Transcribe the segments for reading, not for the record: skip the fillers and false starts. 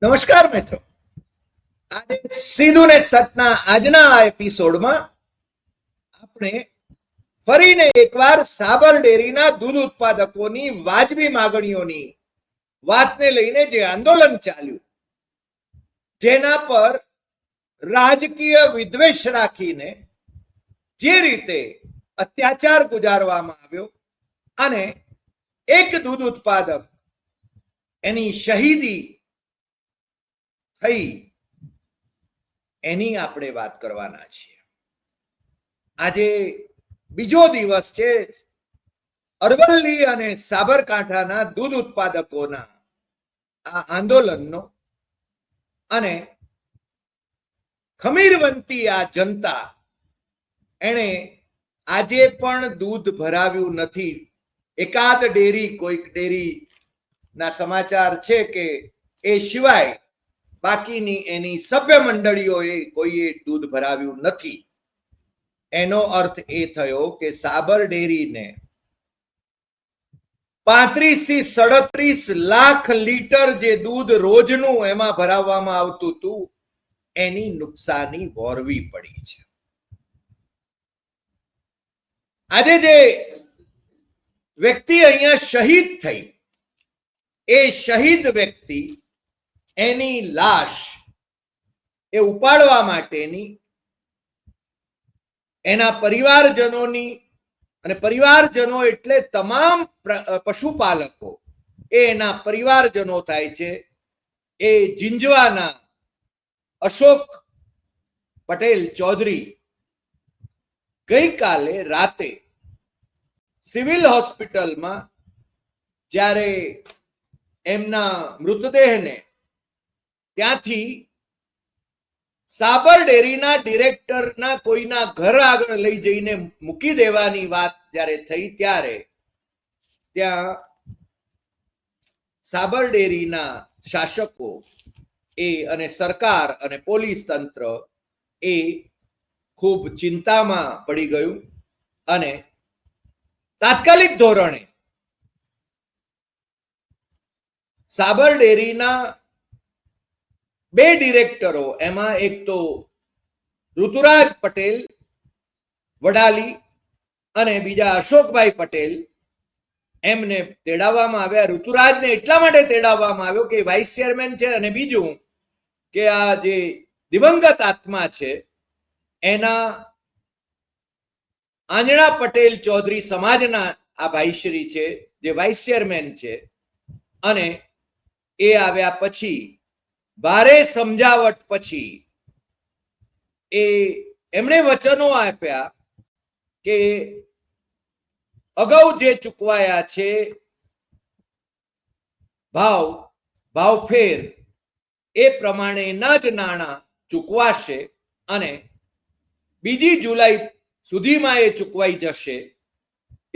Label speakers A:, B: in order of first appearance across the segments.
A: નમસ્કાર મિત્રો, આજે સીધું ને સટના આજના આ એપિસોડમાં આપણે ફરીને એકવાર સાબર ડેરીના દૂધ ઉત્પાદકોની વાજબી માગણીઓની વાતને લઈને જે આંદોલન ચાલ્યું, જેના પર રાજકીય વિદ્વેષ રાખીને જે રીતે અત્યાચાર ગુજારવામાં આવ્યો અને એક દૂધ ઉત્પાદક એની શહીદી થઈ, એની આપણે વાત કરવાના છીએ. આજે બીજો દિવસ છે અરવલ્લી અને સાબરકાંઠાના દૂધ ઉત્પાદકોના આ આંદોલનનો, અને ખમીરવંતી આ જનતા એણે આજે પણ દૂધ ભરાવ્યું નથી. એકાદ ડેરી, કોઈક ડેરી ના સમાચાર છે કે એ સિવાય બાકીની એની સભ્ય મંડળીઓએ કોઈએ દૂધ ભરાવ્યું નથી. એનો અર્થ એ થયો કે સાબર ડેરીને 35 થી 37 લાખ લીટર જે દૂધ રોજનું એમાં ભરાવવામાં આવતું હતું, એની નુકસાની વહોરવી પડી છે. આજે જે વ્યક્તિ અહીંયા શહીદ થઈ, એ શહીદ વ્યક્તિ એની લાશ એ ઉપાડવા માટેની એના પરિવારજનોની, અને પરિવારજનો એટલે તમામ પશુપાલકો, એ એના પરિવારજનો થાય છે. એ જીંજવાના અશોક પટેલ ચૌધરી ગઈકાલે રાતે સિવિલ હોસ્પિટલમાં જ્યારે એમના મૃતદેહને ત્યાંથી સાબર ડેરીના ડિરેક્ટરના કોઈના ઘર આગળ લઈ જઈને મૂકી દેવાની વાત જ્યારે થઈ, ત્યારે ત્યાં સાબર ડેરીના શાસકો એ અને સરકાર અને પોલીસ તંત્ર એ ખૂબ ચિંતામાં પડી ગયું, અને તાત્કાલિક ધોરણે સાબર ડેરીના 2 ડિરેક્ટરો, એમાં એક તો ઋતુરાજ પટેલ વડાલી અને બીજા અશોકભાઈ પટેલ, એમને તેડાવવામાં આવ્યા. ઋતુરાજને એટલા માટે તેડાવવામાં આવ્યો કે વાઇસ ચેરમેન છે, અને બીજું કે આ જે દિવંગત આત્મા છે એના આંજણા પટેલ ચૌધરી સમાજના આ ભાઈશ્રી છે, જે વાઇસ ચેરમેન છે, અને એ આવ્યા પછી ભારે સમજાવટ પછી એમણે વચનો આપ્યા કે અગાઉ જે ચૂકવાયા છે ભાવફેર, એ પ્રમાણેના જ નાણાં ચૂકવાશે અને 2 જુલાઈ સુધીમાં એ ચૂકવાઈ જશે,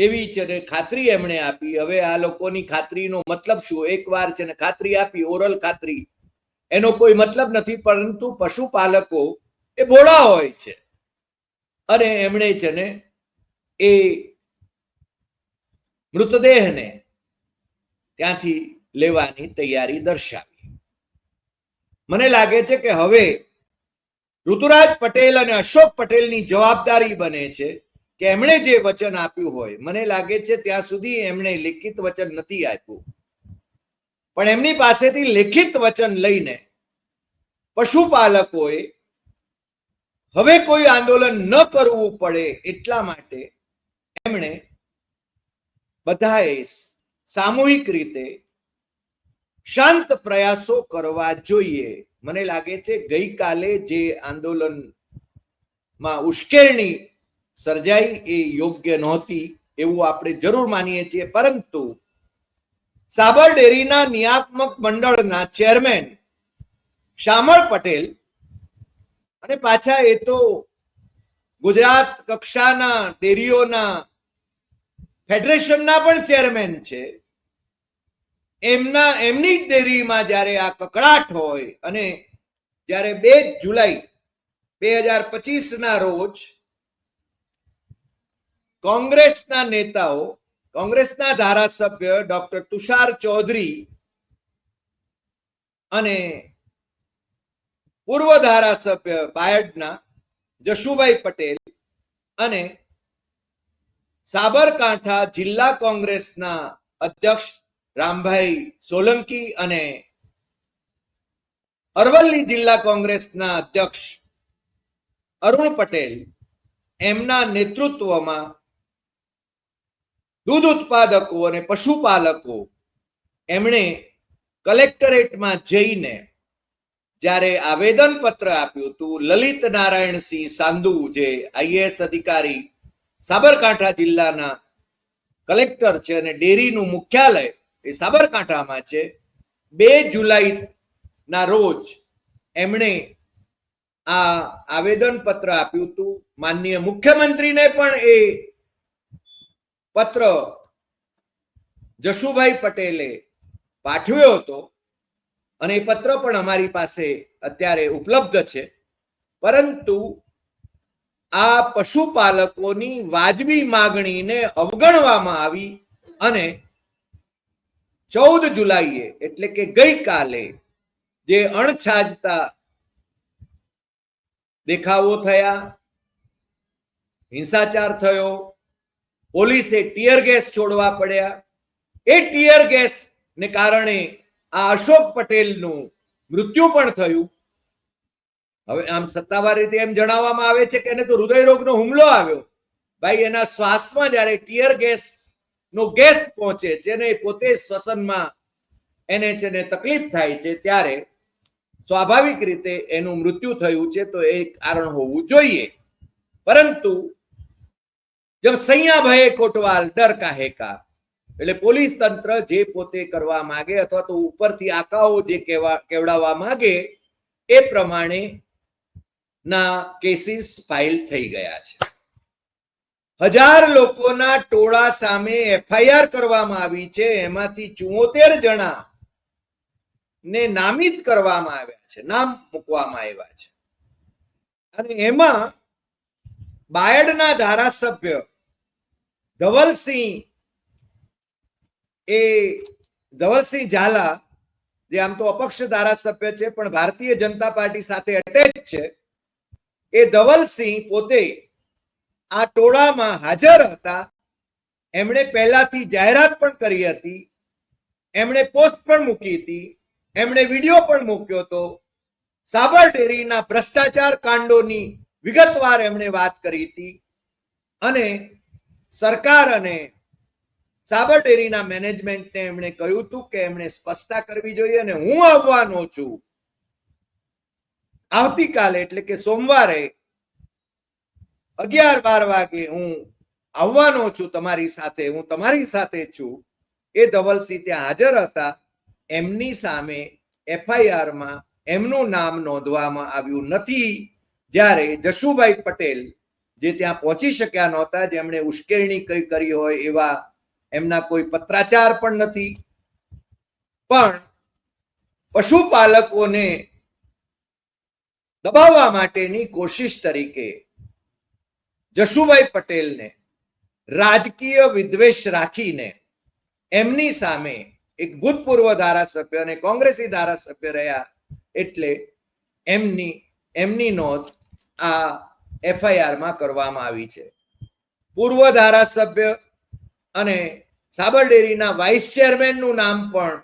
A: એવી છે ને ખાતરી એમણે આપી. હવે આ લોકોની ખાતરીનો મતલબ શું? એકવાર છે ને ખાતરી આપી, ઓરલ ખાતરી, એનો કોઈ મતલબ નથી. પરંતુ પશુપાલકો એ ભોળા હોય છે, અને એમણે છે ને એ મૃતદેહને ત્યાંથી લેવાની તૈયારી દર્શાવી. મને લાગે છે કે હવે ઋતુરાજ પટેલ અને અશોક પટેલની જવાબદારી બને છે કે એમણે જે વચન આપ્યું હોય, મને લાગે છે ત્યાં સુધી એમણે લિખિત વચન નથી આપ્યું, પણ એમની પાસેથી લિખિત વચન લઈને પશુપાલકોએ હવે કોઈ આંદોલન ન કરવું પડે એટલા માટે એમણે બધાએ સામૂહિક રીતે શાંત પ્રયાસો કરવા જોઈએ. મને લાગે છે ગઈકાલે જે આંદોલનમાં ઉશ્કેરણી સર્જાઈ એ યોગ્ય નહોતી, એવું આપણે જરૂર માનીએ છીએ. પરંતુ સાબર ડેરીના નિયામક મંડળના ચેરમેન શામળ પટેલ, અને પાછા એ તો ગુજરાત કક્ષાના ડેરીઓના ફેડરેશનના પણ ચેરમેન છે, એમની ડેરીમાં જ્યારે આ કકળાટ હોય, અને જ્યારે 2 જુલાઈ 2025 રોજ કોંગ્રેસના નેતાઓ, કોંગ્રેસના ધારાસભ્ય ડોક્ટર તુષાર ચૌધરી અને પૂર્વ ધારાસભ્ય બાયડના જશુભાઈ પટેલ અને સાબરકાંઠા જિલ્લા કોંગ્રેસના અધ્યક્ષ રામભાઈ સોલંકી અને અરવલ્લી જિલ્લા કોંગ્રેસના અધ્યક્ષ અરુણ પટેલ એમના નેતૃત્વમાં દૂધ ઉત્પાદકો અને પશુપાલકો એમણે કલેક્ટરેટમાં જઈને જ્યારે આવેદન પત્ર આપ્યું હતું, લલિત નારાયણસિંહ સાંધુ જે આઈએએસ અધિકારી સાબરકાંઠા જિલ્લાના કલેક્ટર છે અને ડેરીનું મુખ્યાલય એ સાબરકાંઠામાં છે, 2 જુલાઈ ના રોજ એમણે આ આવેદન પત્ર આપ્યું હતું. માનનીય મુખ્યમંત્રીને પણ એ પત્ર જશુભાઈ પટેલે પાઠવ્યો હતો અને એ પત્ર પણ અમારી પાસે અત્યારે ઉપલબ્ધ છે. પરંતુ આ પશુપાલકોની વાજબી માગણીને અવગણવામાં આવી અને 14 જુલાઈએ એટલે કે ગઈકાલે જે અણછાજતા દેખાવો થયા, હિંસાચાર થયો, પોલીસે ટીયર ગેસ છોડવા પડ્યા, એ ટીયર ગેસ ને કારણે આ અશોક પટેલનું મૃત્યુ પણ થયું. હવે આમ સત્તાવાર રીતે એમ જણાવવામાં આવે છે કે એને તો હૃદયરોગનો હુમલો આવ્યો. ભાઈ, એના શ્વાસમાં જ્યારે ટીયર ગેસ નો ગેસ પહોંચે છે ને પોતે શ્વસનમાં એને છે ને તકલીફ થાય છે, ત્યારે સ્વાભાવિક રીતે એનું મૃત્યુ થયું છે, તો એ કારણ હોવું જોઈએ. પરંતુ જબ સૈયા ભયે કોટવાલ ડર કાહે કા, એટલે પોલીસ તંત્ર જે પોતે કરવા માંગે અથવા તો ઉપરથી આકાઓ જે કેવડાવવા માંગે એ પ્રમાણે ના કેસીસ ફાઇલ થઈ ગયા છે. 1000 લોકોના ટોળા સામે એફઆઈઆર કરવામાં આવી છે. એમાંથી 74 જણા ને નામિત કરવામાં આવ્યા છે, નામ મૂકવામાં આવ્યા છે. અને એમાં બાયડના ધારાસભ્ય ધવલસિંહ ઝાલા, જે આમ તો અપક્ષ ધારાસભ્ય છે પણ ભારતીય જનતા પાર્ટી સાથે અટેચ છે, એ ધવલસિંહ પોતે આ ટોળામાં હાજર હતા. એમણે પહેલાથી જાહેરાત પણ કરી હતી, એમણે પોસ્ટ પણ મૂકી હતી, એમણે વિડીયો પણ મૂક્યો હતો. સાબર ડેરીના ભ્રષ્ટાચાર કાંડોની વિગતવાર એમણે વાત કરી હતી અને સરકાર અને સાબર ડેરીના મેનેજમેન્ટને એમણે કહ્યું હતું કે એમણે સ્પષ્ટતા કરવી જોઈએ અને હું આવવાનો છું આવતીકાલે એટલે કે સોમવારે 11-12 વાગે હું આવવાનો છું તમારી સાથે, હું તમારી સાથે છું. એ ધવલસિંહ ત્યાં હાજર હતા. એમની સામે એફઆઈઆરમાં એમનું નામ નોંધવામાં આવ્યું નથી. જ્યારે જશુભાઈ પટેલ જે ત્યાં પહોંચી શક્યા નહોતા, જેમણે ઉશ્કેરણી કઈ કરી હોય એવા એમના કોઈ પત્રાચાર પણ નથી. પણ પશુપાલકોને દબાવવા માટેની કોશિશ તરીકે જશુભાઈ પટેલને રાજકીય વિદ્વેષ રાખીને એમની સામે એક ભૂતપૂર્વ ધારાસભ્ય અને કોંગ્રેસી ધારાસભ્ય રહ્યા એટલે એમની નોંધ આ એફઆઈઆરમાં કરવામાં આવી છે. પૂર્વ ધારાસભ્ય અને સાબર ડેરીના વાઇસ ચેરમેનનું નામ પણ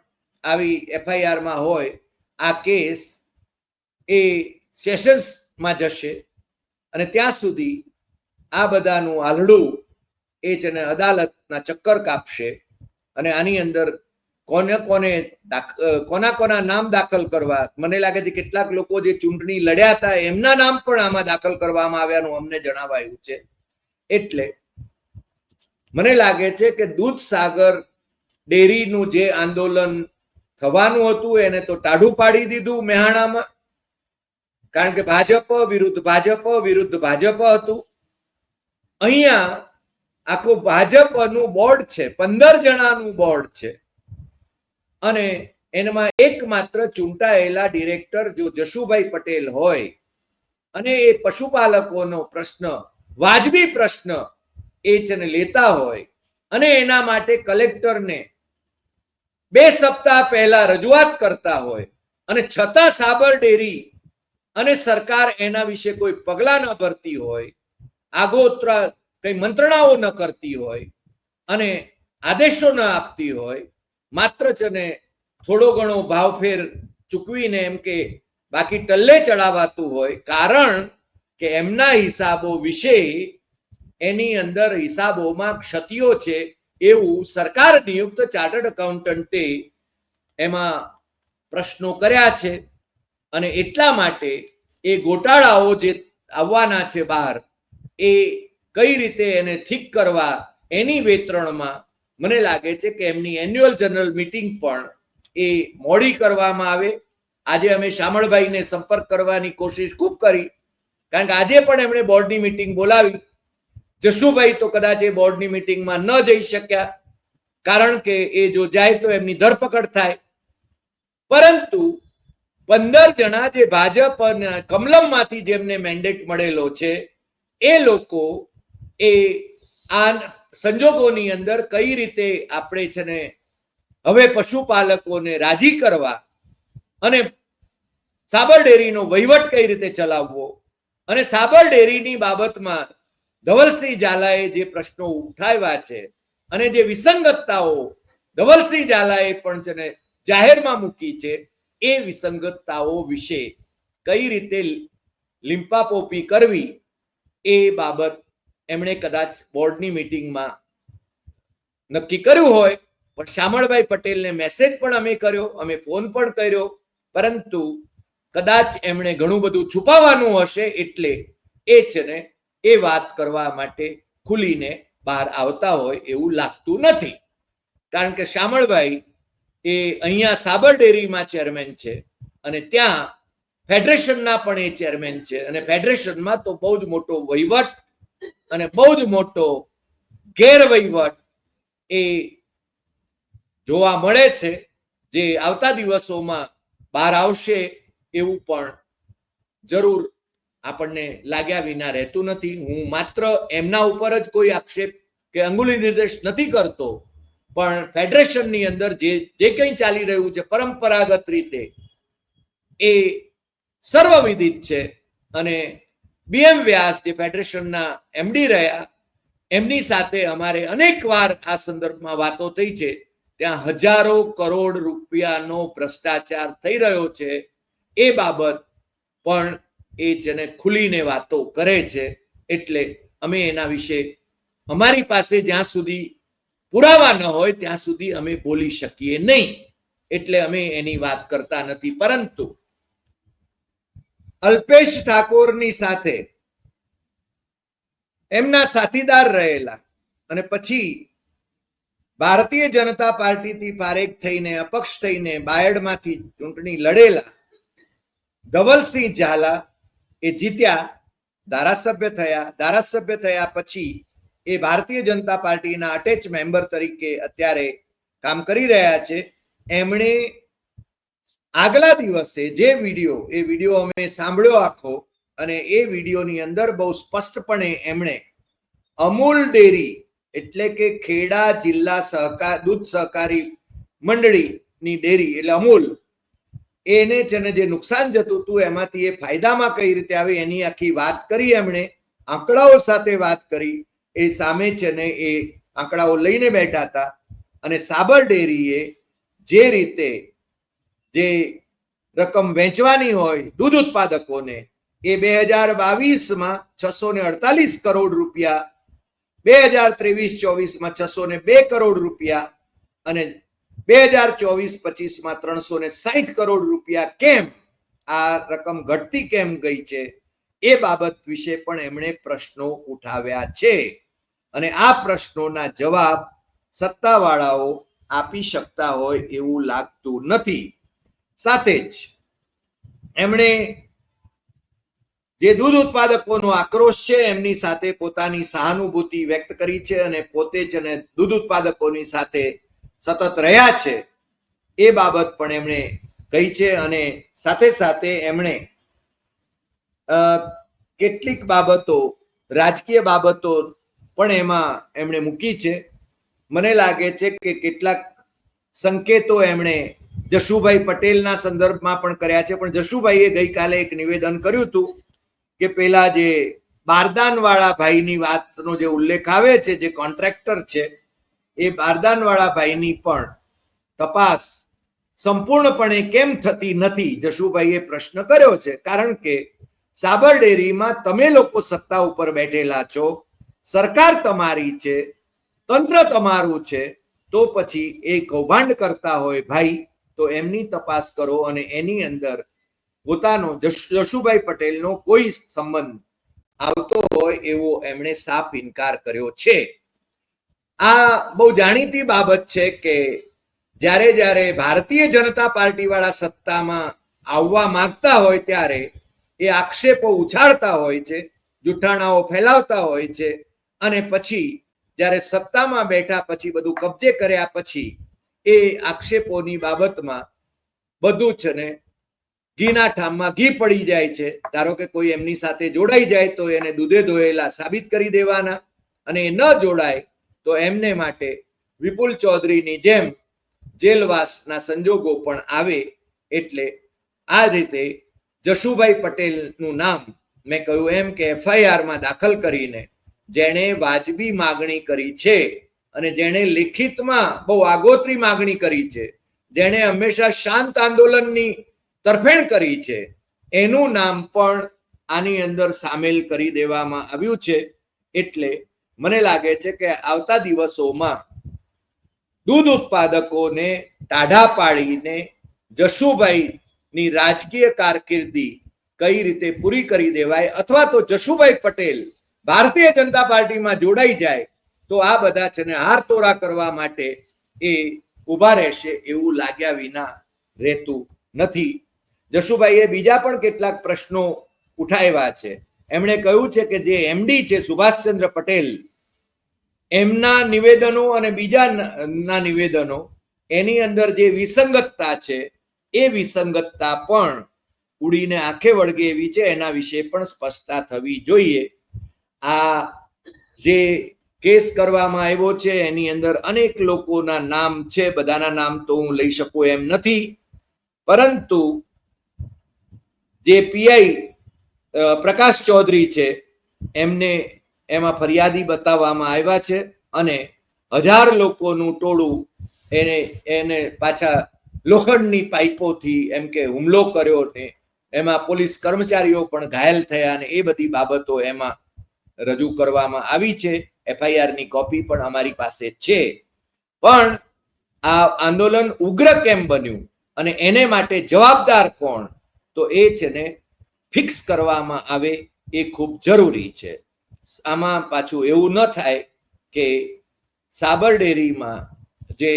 A: આવી એફઆઈઆરમાં હોય. આ કેસ એ સેશન્સમાં જશે અને ત્યાં સુધી આ બધાનું આલડું એ છે ને અદાલતના ચક્કર કાપશે અને આની અંદર કોના નામ દાખલ કરવા, મને લાગે છે કેટલાક લોકો જે ચૂંટણી લડ્યા હતા એમના નામ પણ આમાં દાખલ કરવામાં આવ્યાનું અમને જણાવાયું છે. એટલે મને લાગે છે કે દૂધસાગર ડેરીનું જે આંદોલન થવાનું હતું એને તો ટાઢું પાડી દીધું મેહાણામાં, કારણ કે ભાજપ વિરુદ્ધ ભાજપ હતું. અહીંયા આખું ભાજપનું બોર્ડ છે, 15 જણાનું બોર્ડ છે અને એમાં એકમાત્ર ચૂંટાયેલા ડિરેક્ટર જો જશુભાઈ પટેલ હોય અને એ પશુપાલકોનો પ્રશ્ન વાજબી પ્રશ્ન એ છે ને લેતા હોય અને એના માટે કલેક્ટરને 2 સપ્તાહ પહેલા રજૂઆત કરતા હોય અને છતાં સાબર ડેરી અને સરકાર એના વિશે કોઈ પગલા ન ભરતી હોય, આગોતરા કઈ મંત્રણાઓ ન કરતી હોય અને આદેશો ન આપતી હોય, માત્ર છે ને થોડો ઘણો ભાવફેર ચૂકવીને એમ કે બાકી ટલ્લે ચડાવાતું હોય, કારણ કે એમના હિસાબો વિશે એની અંદર હિસાબોમાં ક્ષતિઓ છે એવું સરકાર નિયુક્ત ચાર્ટર્ડ એકાઉન્ટન્ટે એમાં પ્રશ્નો કર્યા છે. અને એટલા માટે એ ગોટાળાઓ જે આવવાના છે બહાર, એ કઈ રીતે એને ઠીક કરવા એની વેતરણમાં મને લાગે છે કે એમની એન્યુઅલ જનરલ મીટિંગ પણ એ મોડી કરવામાં આવે. આજે અમે શામળભાઈને સંપર્ક કરવાની કોશિશ ખૂબ કરી, કારણ કે આજે પણ એમણે બોર્ડની મીટિંગ બોલાવી. જશુભાઈ તો કદાચ એ બોર્ડની મીટિંગમાં ન જઈ શક્યા, કારણ કે એ જો જાય તો એમની ધરપકડ થાય. પરંતુ 15 જણા જે ભાજપ કમલમમાંથી જેમને મેન્ડેટ મળેલો છે, એ લોકો એ આ સંજોગોની અંદર કઈ રીતે આપણે છે ને હવે પશુપાલકોને રાજી કરવા અને સાબર ડેરીનો વહીવટ કઈ રીતે ચલાવવો, અને સાબર ડેરીની બાબતમાં ધવલસિંહ ઝાલાએ જે પ્રશ્નો ઉઠાવ્યા છે અને જે વિસંગતતાઓ ધવલસિંહ ઝાલાએ પણ છે ને જાહેરમાં મૂકી છે, એ વિસંગતતાઓ વિશે કઈ રીતે લીંપાપોપી કરવી એ બાબત એમણે કદાચ બોર્ડની મીટિંગમાં નક્કી કર્યું હોય. પણ શામળભાઈ પટેલને મેસેજ પણ અમે કર્યો, અમે ફોન પણ કર્યો, પરંતુ કદાચ એમણે ઘણું બધું છુપાવવાનું હશે, એટલે એ છે ને એ વાત કરવા માટે ખુલીને બહાર આવતા હોય એવું લાગતું નથી. કારણ કે શામળભાઈ એ અહીંયા સાબર ડેરીમાં ચેરમેન છે અને ત્યાં ફેડરેશનના પણ એ ચેરમેન છે, અને ફેડરેશનમાં તો બહુ જ મોટો વહીવટ અને બહુ જ મોટો ગેરવહીવટ એ જોવા મળે છે, જે આવતા દિવસોમાં બહાર આવશે એવું પણ જરૂર આપણને લાગ્યા વિના રહેતું નથી. હું માત્ર એમના ઉપર જ કોઈ આક્ષેપ કે અંગુલી નિર્દેશ નથી કરતો, પણ ફેડરેશનની અંદર જે કંઈ ચાલી રહ્યું છે પરંપરાગત રીતે એ સર્વવિદિત છે. અને બીએમ વ્યાસ જે ફેડરેશનના એમડી રહ્યા, એમની સાથે અમારે અનેક વાર આ સંદર્ભમાં વાતો થઈ છે. ત્યાં હજારો કરોડ રૂપિયાનો ભ્રષ્ટાચાર થઈ રહ્યો છે, એ બાબત પણ એ જેને ખુલીને વાતો કરે છે. એટલે અમે એના વિશે અમારી પાસે જ્યાં સુધી પુરાવા ન હોય ત્યાં સુધી અમે બોલી શકીએ નહીં, એટલે અમે એની વાત કરતા નથી. પરંતુ અલ્પેશ ઠાકોરની સાથે એમના સાથીદાર રહેલા અને પછી ભારતીય જનતા પાર્ટીથી ફારેક થઈને અપક્ષ થઈને બાયડમાંથી ચૂંટણી લડેલા ધવલસિંહ ઝાલા એ જીત્યા, ધારાસભ્ય થયા પછી એ ભારતીય જનતા પાર્ટીના અટેચ મેમ્બર તરીકે અત્યારે કામ કરી રહ્યા છે. એમણે આગલા દિવસે જે વિડીયો અમે સાંભળ્યો આખો, અને એ વિડીયોની અંદર બહુ સ્પષ્ટપણે એમણે અમૂલ ડેરી એટલે કે ખેડા જિલ્લા દૂધ સહકારી મંડળીની ડેરી એટલે અમૂલ, એને છે ને જે નુકસાન જતું હતું એમાંથી એ ફાયદામાં કઈ રીતે આવે એની આખી વાત કરી. એમણે આંકડાઓ સાથે વાત કરી. એ સામે છે ને એ આંકડાઓ લઈને બેઠા હતા. અને સાબર ડેરીએ જે રીતે જે રકમ વેચવાની હોય દૂધ ઉત્પાદકોને, એ 2022માં 648 કરોડ રૂપિયા, 2023-24માં 602 કરોડ રૂપિયા અને 2024-25માં 360 કરોડ રૂપિયા કેમ આ રકમ ઘટતી કેમ ગઈ છે, એ બાબત વિશે પણ એમણે પ્રશ્નો ઉઠાવ્યા છે. અને આ પ્રશ્નોના જવાબ સત્તાવાળાઓ આપી શકતા હોય એવું લાગતું નથી. સાથે જ એમણે જે દૂધ ઉત્પાદકોનો આક્રોશ છે એમની સાથે પોતાની સહાનુભૂતિ વ્યક્ત કરી છે, અને પોતે જ અને દૂધ ઉત્પાદકોની સાથે સતત રહ્યા છે એ બાબત પણ એમણે કહી છે. અને સાથે સાથે એમણે કેટલીક બાબતો, રાજકીય બાબતો પણ એમાં એમણે મૂકી છે. મને લાગે છે કે કેટલાક સંકેતો એમણે જશુભાઈ પટેલના સંદર્ભમાં પણ કર્યા છે. પણ જશુભાઈએ ગઈકાલે એક નિવેદન કર્યું હતું કે પેલા જે બારદાનવાળા ભાઈની વાતનો જે ઉલ્લેખ આવે છે, જે કોન્ટ્રાક્ટર છે, એ બારદાનવાળા ભાઈની પણ તપાસ સંપૂર્ણપણે કેમ થતી નથી, જશુભાઈએ પ્રશ્ન કર્યો છે. કારણ કે સાબર ડેરીમાં તમે લોકો સત્તા ઉપર બેઠેલા છો, સરકાર તમારી છે, તંત્ર તમારું છે, તો પછી એ કૌભાંડ કરતા હોય ભાઈ તો એમની તપાસ કરો અને એની અંદર પોતાનો જશુભાઈ પટેલનો કોઈ સંબંધ આવતો હોય એવો એમણે સાફ ઇનકાર કર્યો છે. આ બહુ જાણીતી બાબત છે કે જ્યારે જ્યારે ભારતીય જનતા પાર્ટી વાળા સત્તામાં આવવા માંગતા હોય ત્યારે એ આક્ષેપો ઉછાળતા હોય છે, જુઠ્ઠાણાઓ ફેલાવતા હોય છે, અને પછી જ્યારે સત્તામાં બેઠા પછી બધું કબજે કર્યા પછી એ આક્ષેપોની બાબતમાં બધું છે ને ઘીના ઠામમાં ઘી પડી જાય છે. ધારો કે કોઈ એમની સાથે જોડાઈ જાય તો એને દૂધે ધોયેલા સાબિત કરી દેવાના, અને એ ન જોડાય તો એમને માટે વિપુલ ચૌધરીની જેમ જેલવાસના સંજોગો પણ આવે. એટલે આ રીતે જશુભાઈ પટેલનું નામ મેં કહ્યું એમ કે એફઆઈઆરમાં દાખલ કરીને જેણે વાજબી માગણી કરી છે અને જેણે લિખિતમાં બહુ આગોતરી માગણી કરી છે, જેણે હંમેશા શાંત આંદોલનની તરફેણ કરી છે, એનું નામ પણ આની અંદર સામેલ કરી દેવામાં આવ્યું છે. એટલે મને લાગે છે કે આવતા દિવસોમાં દૂધ ઉત્પાદકોને ટાઢા પાડીને જશુભાઈની રાજકીય કારકિર્દી કઈ રીતે પૂરી કરી દેવાય, અથવા તો જશુભાઈ પટેલ ભારતીય જનતા પાર્ટીમાં જોડાઈ જાય તો આ બધા છે ને હાર તોરા કરવા માટે એ ઉભા રહેશે એવું લાગ્યા વિના રહેતું નથી. જશુભાઈએ બીજા પણ કેટલાક પ્રશ્નો ઉઠાવ્યા છે. એમણે કહ્યું છે કે જે એમડી છે સુભાષચંદ્ર પટેલ, એમના નિવેદનો અને બીજાના નિવેદનો એની અંદર જે વિસંગતતા છે એ વિસંગતતા પણ ઉડીને આંખે વળગે એવી છે. એના વિશે પણ સ્પષ્ટતા થવી જોઈએ. આ જે કેસ કરવામાં આવ્યો છે એની અંદર અનેક લોકોના નામ છે, બધાના નામ તો હું લઈ શકું એમ નથી, પરંતુ જે પીઆઈ પ્રકાશ ચૌધરી છે એમને એમાં ફરિયાદી બતાવવામાં આવ્યા છે, અને 1000 લોકોનું ટોળું એને પાછા લોખંડની પાઇપોથી એમ કે હુમલો કર્યો ને એમાં પોલીસ કર્મચારીઓ પણ ઘાયલ થયા, અને એ બધી બાબતો એમાં રજૂ કરવામાં આવી છે. એફઆઈઆરની કોપી પણ અમારી પાસે છે. પણ આ આંદોલન ઉગ્ર કેમ બન્યું અને એને માટે જવાબદાર કોણ, તો એ છે ને ફિક્સ કરવામાં આવે એ ખૂબ જરૂરી છે. આમાં પાછું એવું ન થાય કે સાબર ડેરીમાં જે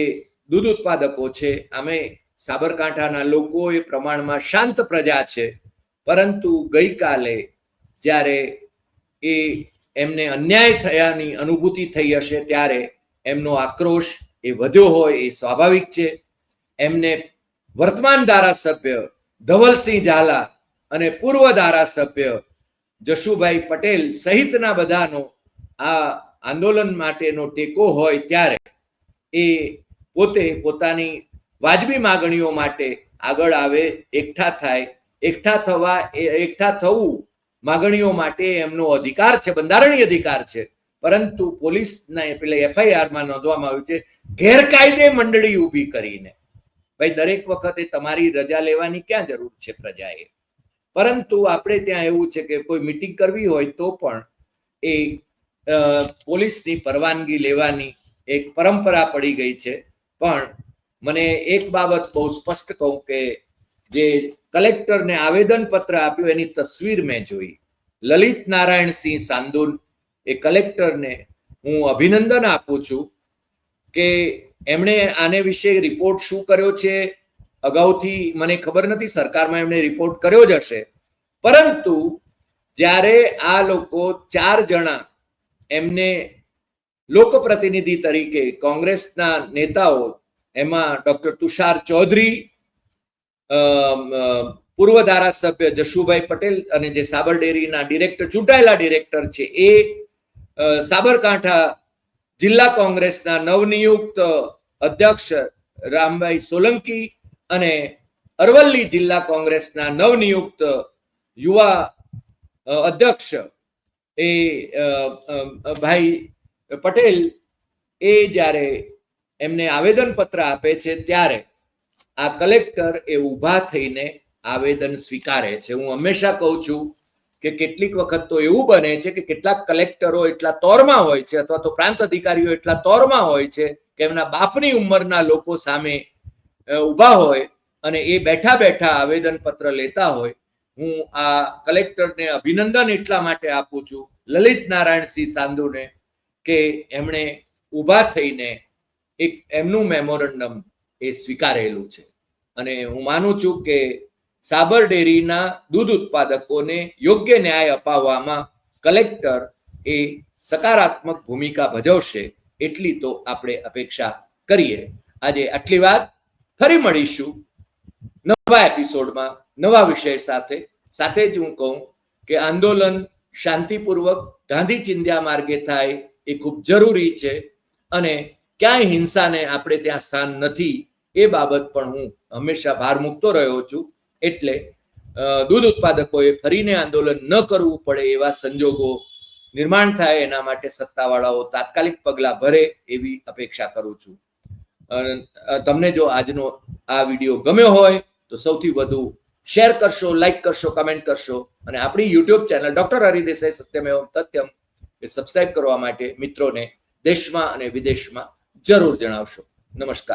A: દૂધ ઉત્પાદકો છે, અમે સાબરકાંઠાના લોકો એ પ્રમાણમાં શાંત પ્રજા છે, પરંતુ ગઈકાલે જ્યારે એ એમને અન્યાય થયાની અનુભૂતિ થઈ હશે ત્યારે એમનો આક્રોશ એ વધ્યો હોય એ સ્વાભાવિક છે. એમને વર્તમાન ધારાસભ્ય ધવલસિંહ ઝાલા અને પૂર્વ ધારાસભ્ય જશુભાઈ પટેલ સહિતના બધાનો આ આંદોલન માટેનો ટેકો હોય ત્યારે એ પોતે પોતાની વાજબી માગણીઓ માટે આગળ આવે, એકઠા થાય. એકઠા થવું માગણીઓ માટે એમનો અધિકાર છે, બંધારણીય અધિકાર છે. પરંતુ પોલીસના પેલા એફઆઈઆરમાં નોંધવામાં આવ્યું છે ગેરકાયદે મંડળી ઊભી કરીને. ભાઈ, દરેક વખતે તમારી રજા લેવાની ક્યાં જરૂર છે પ્રજાએ? પરંતુ આપણે ત્યાં એવું છે કે કોઈ મીટિંગ કરવી હોય તો પણ એ પોલીસની પરવાનગી લેવાની એક પરંપરા પડી ગઈ છે. પણ મને એક બાબત બહુ સ્પષ્ટ કહું કે જે કલેક્ટરને આવેદન પત્ર આપ્યું એની તસવીર મેં જોઈ. લલિત નારાયણ સિંહ સાંદુલ એ કલેક્ટરને હું અભિનંદન આપું છું કે એમણે આને વિશે રિપોર્ટ શું કર્યો છે અગાઉથી મને ખબર નથી, સરકારમાં એમણે રિપોર્ટ કર્યો જ હશે. પરંતુ જ્યારે આ લોકો 4 જણા એમને લોકપ્રતિનિધિ તરીકે કોંગ્રેસના નેતાઓ, એમાં ડોક્ટર તુષાર ચૌધરી, પૂર્વ ધારાસભ્ય જશુભાઈ પટેલ અને જે સાબર ડેરીના ડિરેક્ટર, ચૂંટાયેલા ડિરેક્ટર છે, એ સાબરકાંઠા જિલ્લા કોંગ્રેસના નવનિયુક્ત અધ્યક્ષ રામભાઈ સોલંકી અને અરવલ્લી જિલ્લા કોંગ્રેસના નવનિયુક્ત યુવા અધ્યક્ષ એ ભાઈ પટેલ એ જ્યારે એમને આવેદન પત્ર આપે છે ત્યારે આ કલેક્ટર એ ઊભા થઈને આવેદન સ્વીકારે છે. હું હંમેશા કહું છું કે કેટલીક વખત તો એવું બને છે કે કેટલાક કલેક્ટરો એટલા તોરમાં હોય છે અથવા તો પ્રાંત અધિકારીઓ એટલા તોરમાં હોય છે કે એમના બાપની ઉંમરના લોકો સામે ઊભા હોય અને એ બેઠા બેઠા આવેદન પત્ર લેતા હોય. હું આ કલેક્ટરને અભિનંદન એટલા માટે આપું છું, લલિત નારાયણસિંહ સાંધુને, કે એમણે ઊભા થઈને એક એમનું મેમોરેન્ડમ એ સ્વીકારેલું છે. અને હું માનું છું કે સાબર ડેરીના દૂધ ઉત્પાદકોને યોગ્ય ન્યાય અપાવવામાં કલેક્ટર એ સકારાત્મક ભૂમિકા ભજવશે એટલી તો આપણે અપેક્ષા કરીએ. આજે આટલી વાત. ફરી મળીશું નવા એપિસોડમાં નવા વિષય સાથે. સાથે જ હું કહું કે આંદોલન શાંતિપૂર્વક ગાંધી ચિંધ્યા માર્ગે થાય એ ખૂબ જરૂરી છે અને ક્યાંય હિંસાને આપણે ત્યાં સ્થાન નથી એ બાબત પણ હું હંમેશા ભાર મૂકતો રહ્યો છું. એટલે દૂધ ઉત્પાદકોએ ફરીને આંદોલન ન કરવું પડે એવા સંજોગો નિર્માણ થાય એના માટે સત્તાવાળાઓ તાત્કાલિક પગલાં ભરે એવી અપેક્ષા કરું છું. તમને જો આજનો આ વિડીયો ગમ્યો હોય તો સૌથી વધુ શેર કરશો, લાઈક કરશો, કમેન્ટ કરશો અને આપણી YouTube channel doctor Hari Desai Satyamev તથ્યમ એ સબસ્ક્રાઇબ કરવા માટે મિત્રોને દેશમાં અને વિદેશમાં જરૂર જણાવશો. નમસ્કાર.